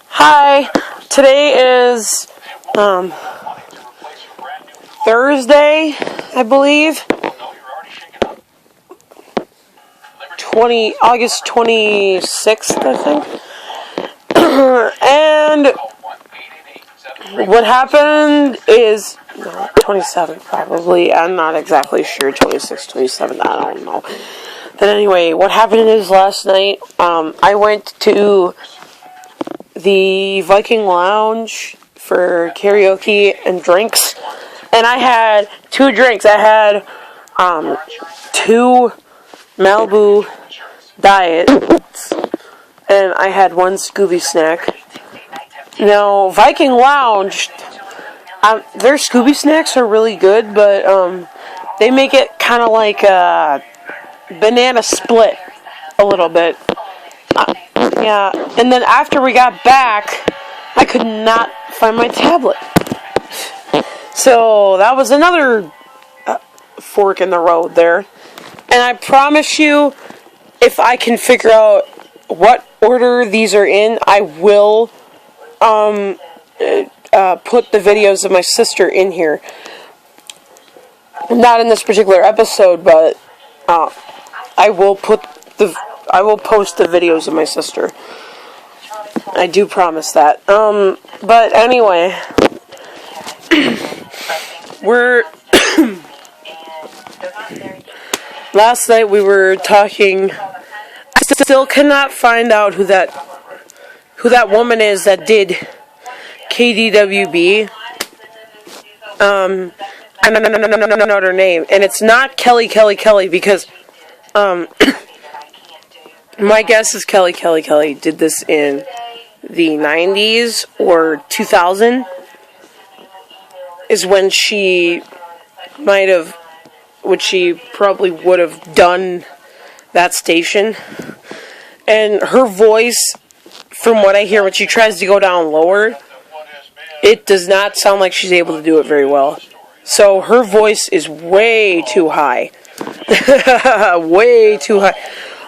Hi. Today is, Thursday, I believe. August 26th, I think. And what happened is, no, 27th probably. I'm not exactly sure. 26th, 27th, I don't know. But anyway, what happened is last night, I went to the Viking Lounge for karaoke and drinks. And I had 2 drinks. I had 2 Malibu Diets, and I had 1 Scooby snack. Now, Viking Lounge, their Scooby snacks are really good, but they make it kind of like a banana split a little bit. Yeah, and then after we got back, I could not find my tablet. So that was another fork in the road there. And I promise you, if I can figure out what order these are in, I will put the videos of my sister in here. Not in this particular episode, but I will post the videos of my sister. I do promise that. But anyway, last night we were talking. I still cannot find out who that woman is that did KDWB. I don't know her name, and it's not Kelly because my guess is Kelly did this in the 90s or 2000 is when she probably would have done that station. And her voice, from what I hear, when she tries to go down lower, it does not sound like she's able to do it very well. So her voice is way too high. Way too high.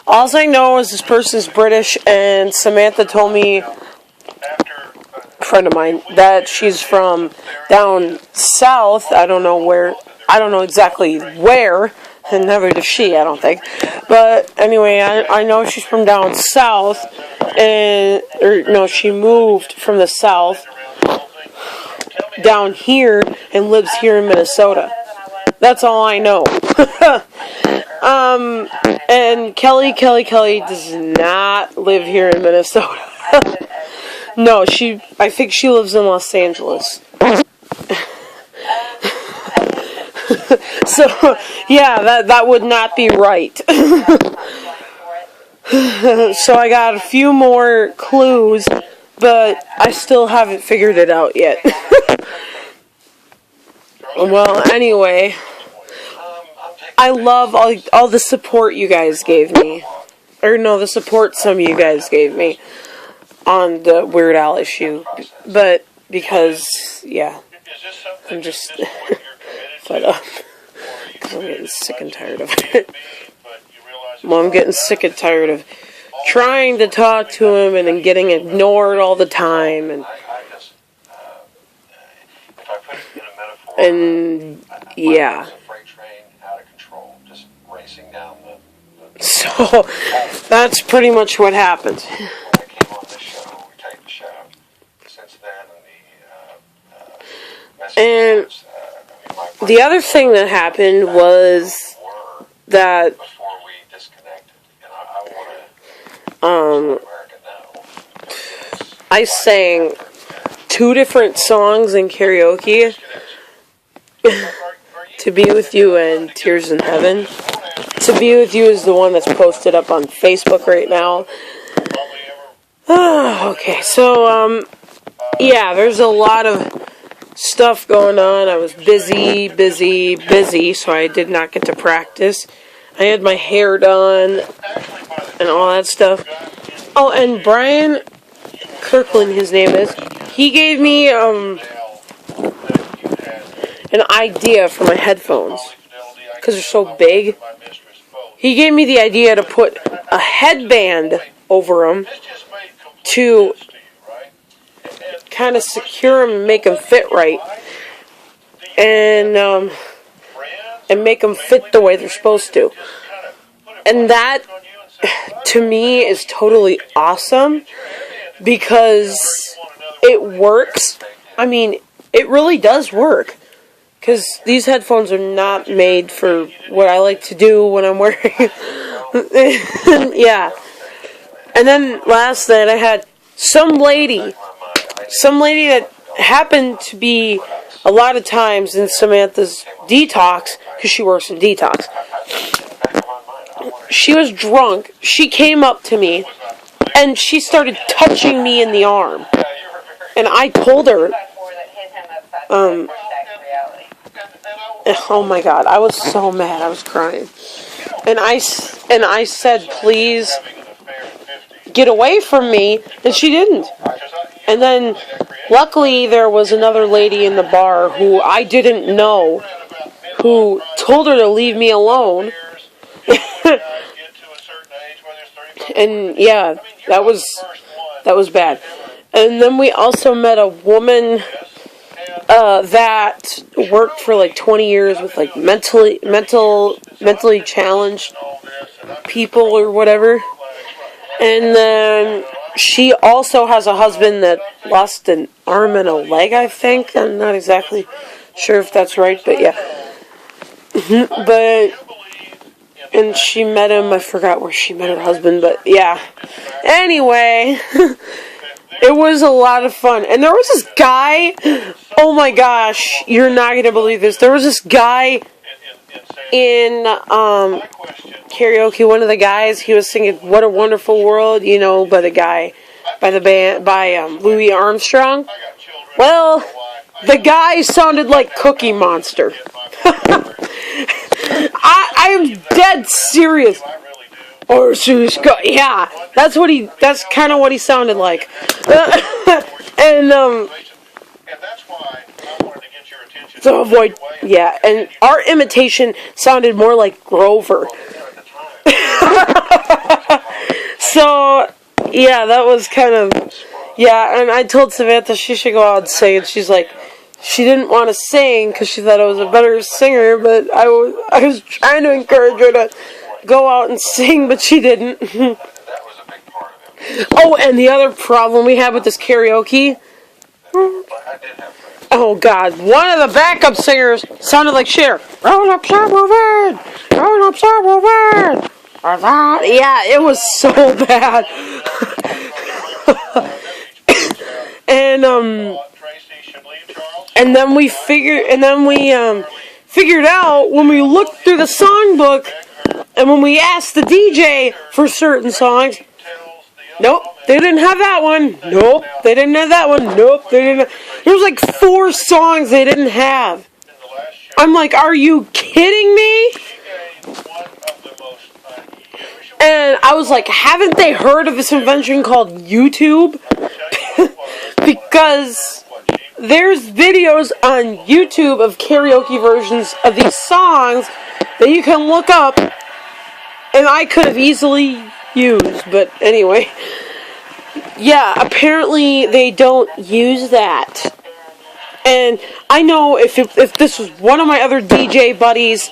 All I know is this person is British, and Samantha told me, a friend of mine, that she's from down south. I don't know exactly where, and neither does she, I don't think. But anyway, I know she's from down south, she moved from the south down here and lives here in Minnesota. That's all I know. And Kelly does not live here in Minnesota. No, I think she lives in Los Angeles. So, yeah, that would not be right. So I got a few more clues, but I still haven't figured it out yet. Well, anyway, I love all the support you guys gave me. Or no, the support some of you guys gave me on the Weird Al issue. But because, yeah, I'm just fed up. Because I'm getting sick and tired of it. Well, I'm getting sick and tired of trying to talk to him and then getting ignored all the time. And yeah. So, that's pretty much what happened. And the other thing that happened was that I sang 2 different songs in karaoke. To Be With You and Tears in Heaven. To Be With You is the one that's posted up on Facebook right now. Okay, so, yeah, there's a lot of stuff going on. I was busy, so I did not get to practice. I had my hair done and all that stuff. Oh, and Brian Kirkland, his name is, he gave me, an idea for my headphones, because they're so big. He gave me the idea to put a headband over them to kind of secure them and make them fit right. And make them fit the way they're supposed to. And that, to me, is totally awesome because it works. I mean, it really does work. Because these headphones are not made for what I like to do when I'm wearing. Yeah. And then last night I had some lady that happened to be a lot of times in Samantha's detox, because she works in detox. She was drunk. She came up to me, and she started touching me in the arm. And I told her, oh my God, I was so mad. I was crying. And I said, please get away from me, and she didn't. And then, luckily, there was another lady in the bar who I didn't know, who told her to leave me alone. And yeah, that was bad. And then we also met a woman that worked for like 20 years with like mentally challenged people or whatever. And then she also has a husband that lost an arm and a leg, I think. I'm not exactly sure if that's right, but yeah. And she met him, I forgot where she met her husband, but yeah. Anyway, it was a lot of fun. And there was this guy, oh my gosh, you're not going to believe this. There was this guy in karaoke, one of the guys, he was singing What a Wonderful World, by the guy, by Louis Armstrong. Well, the guy sounded like Cookie Monster. I'm dead serious. Yeah, that's kind of what he sounded like. And to avoid, yeah, and our imitation sounded more like Grover. So, yeah, that was kind of, yeah, and I told Samantha she should go out and sing, and she's like, she didn't want to sing because she thought I was a better singer, but I was trying to encourage her to go out and sing, but she didn't. Oh, and the other problem we had with this karaoke, oh God, one of the backup singers sounded like Cher. Roll up subwoofer, roll up subwoofer. Yeah, it was so bad. And then we figured out when we looked through the songbook and when we asked the DJ for certain songs, nope, they didn't have that one. Nope, they didn't have that one. Nope, they didn't. There was like 4 songs they didn't have. I'm like, are you kidding me? And I was like, haven't they heard of this invention called YouTube? Because there's videos on YouTube of karaoke versions of these songs that you can look up, and I could have easily used, but anyway. Yeah, apparently they don't use that. And I know if this was one of my other DJ buddies,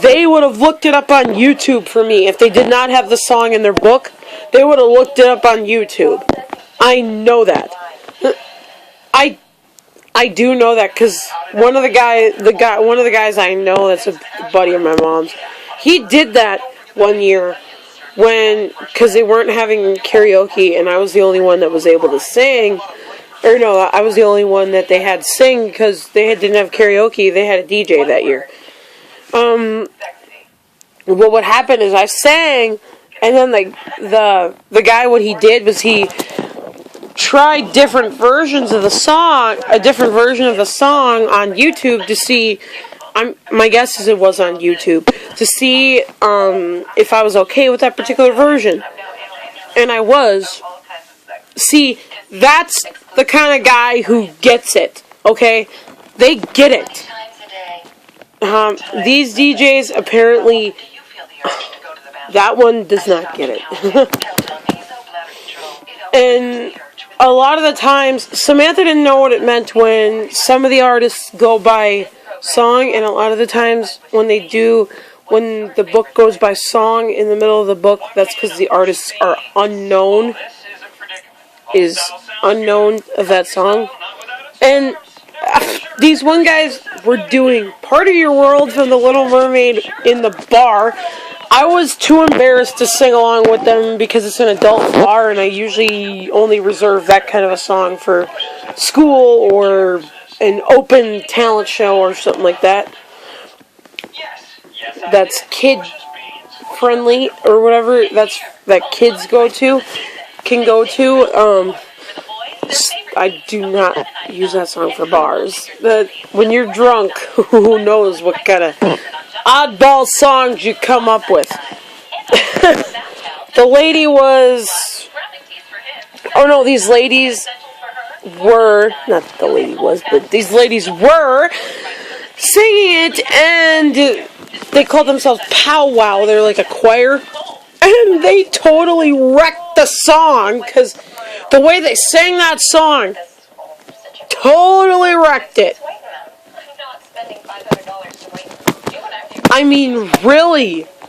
they would have looked it up on YouTube for me. If they did not have the song in their book, they would have looked it up on YouTube. I know that. I do know that because one of the guys I know that's a buddy of my mom's, he did that one year because they weren't having karaoke and I was the only one that was able to sing. Or no, I was the only one that they had sing because they didn't have karaoke. They had a DJ that year. Well, what happened is I sang, and then the guy, what he did was he tried different versions of the song, a different version of the song on YouTube to see. My guess is it was on YouTube to see if I was okay with that particular version, and I was. See, that's the kind of guy who gets it. Okay, they get it. These DJs apparently, that one does not get it. And a lot of the times, Samantha didn't know what it meant when some of the artists go by song, and a lot of the times when the book goes by song in the middle of the book, that's because the artists are unknown of that song. And these one guys were doing Part of Your World from The Little Mermaid in the bar. I was too embarrassed to sing along with them because it's an adult bar, and I usually only reserve that kind of a song for school or an open talent show or something like that. That's kid friendly or whatever. That kids can go to. I do not use that song for bars. When you're drunk, who knows what kind of oddball songs you come up with. The lady was... Oh no, these ladies were... Not the lady was, but these ladies were singing it, and they called themselves Pow Wow. They're like a choir. And they totally wrecked the song, because the way they sang that song totally wrecked it. I mean, really.